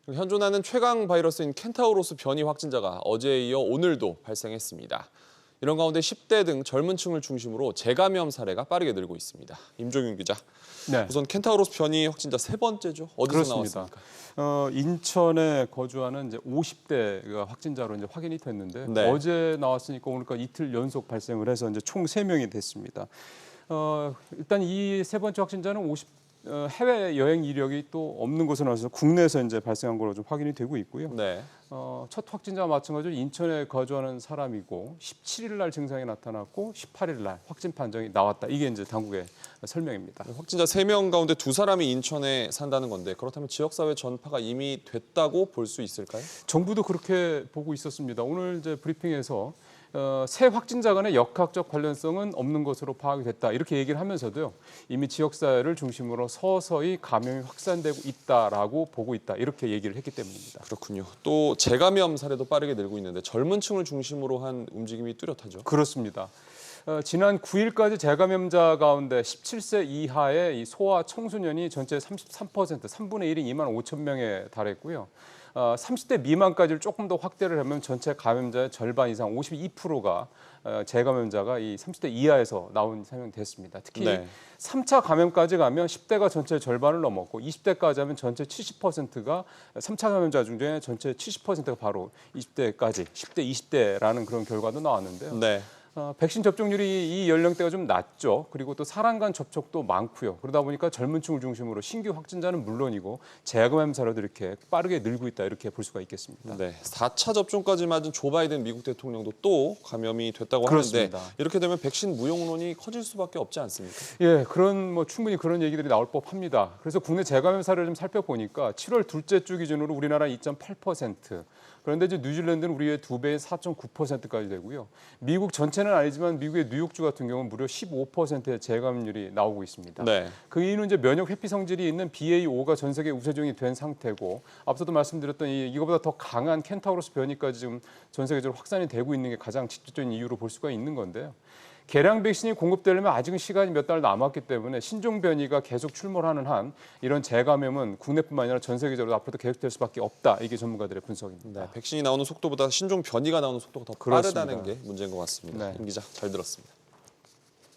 현존하는 최강 바이러스인 켄타우로스 변이 확진자가 어제에 이어 오늘도 발생했습니다. 이런 가운데 10대 등 젊은 층을 중심으로 재감염 사례가 빠르게 늘고 있습니다. 임종윤 기자. 네. 우선 켄타우로스 변이 확진자 세 번째죠. 어디서 그렇습니다. 나왔습니까? 인천에 거주하는 이제 50대가 확진자로 이제 확인이 됐는데 네. 어제 나왔으니까 오늘까 이틀 연속 발생을 해서 이제 총 3명이 됐습니다. 일단 이 세 번째 확진자는 해외 여행 이력이 또 없는 것으로 나와서 국내에서 이제 발생한 걸로 좀 확인이 되고 있고요. 네. 첫 확진자와 마찬가지로 인천에 거주하는 사람이고 17일 날 증상이 나타났고 18일 날 확진 판정이 나왔다. 이게 이제 당국의 설명입니다. 확진자 3명 가운데 2사람이 인천에 산다는 건데 그렇다면 지역사회 전파가 이미 됐다고 볼 수 있을까요? 정부도 그렇게 보고 있었습니다. 오늘 이제 브리핑에서 새 확진자 간의 역학적 관련성은 없는 것으로 파악이 됐다. 이렇게 얘기를 하면서도요. 이미 지역사회를 중심으로 서서히 감염이 확산되고 있다라고 보고 있다. 이렇게 얘기를 했기 때문입니다. 그렇군요. 또 재감염 사례도 빠르게 늘고 있는데 젊은 층을 중심으로 한 움직임이 뚜렷하죠. 그렇습니다. 지난 9일까지 재감염자 가운데 17세 이하의 이 소아 청소년이 전체 33%, 3분의 1인 2만 5천 명에 달했고요. 30대 미만까지를 조금 더 확대를 하면 전체 감염자의 절반 이상 52%가 재감염자가 이 30대 이하에서 나온 사람이 됐습니다. 특히 네. 3차 감염까지 가면 10대가 전체 절반을 넘었고 20대까지 하면 전체 70%가 3차 감염자 중에 전체 70%가 바로 20대까지 10대, 20대라는 그런 결과도 나왔는데요. 네. 백신 접종률이 이 연령대가 좀 낮죠. 그리고 또 사람 간 접촉도 많고요. 그러다 보니까 젊은 층을 중심으로 신규 확진자는 물론이고 재감염 사례도 이렇게 빠르게 늘고 있다 이렇게 볼 수가 있겠습니다. 네, 4차 접종까지 맞은 조 바이든 미국 대통령도 또 감염이 됐다고 그렇습니다. 하는데 이렇게 되면 백신 무용론이 커질 수밖에 없지 않습니까? 예, 충분히 그런 얘기들이 나올 법합니다. 그래서 국내 재감염 사례를 좀 살펴보니까 7월 둘째 주 기준으로 우리나라 2.8%, 그런데 이제 뉴질랜드는 우리의 2배인 4.9%까지 되고요. 미국 전체는 아니지만 미국의 뉴욕주 같은 경우는 무려 15%의 재감염률이 나오고 있습니다. 네. 그 이유는 이제 면역 회피 성질이 있는 BA.5가 전 세계 우세종이 된 상태고 앞서도 말씀드렸던 이거보다 더 강한 켄타우로스 변이까지 지금 전 세계적으로 확산이 되고 있는 게 가장 직접적인 이유로 볼 수가 있는 건데요. 개량 백신이 공급되려면 아직은 시간이 몇 달 남았기 때문에 신종 변이가 계속 출몰하는 한 이런 재감염은 국내뿐만 아니라 전 세계적으로 앞으로도 계속될 수밖에 없다. 이게 전문가들의 분석입니다. 네, 백신이 나오는 속도보다 신종 변이가 나오는 속도가 더 그렇습니다. 빠르다는 게 문제인 것 같습니다. 네. 임 기자, 잘 들었습니다.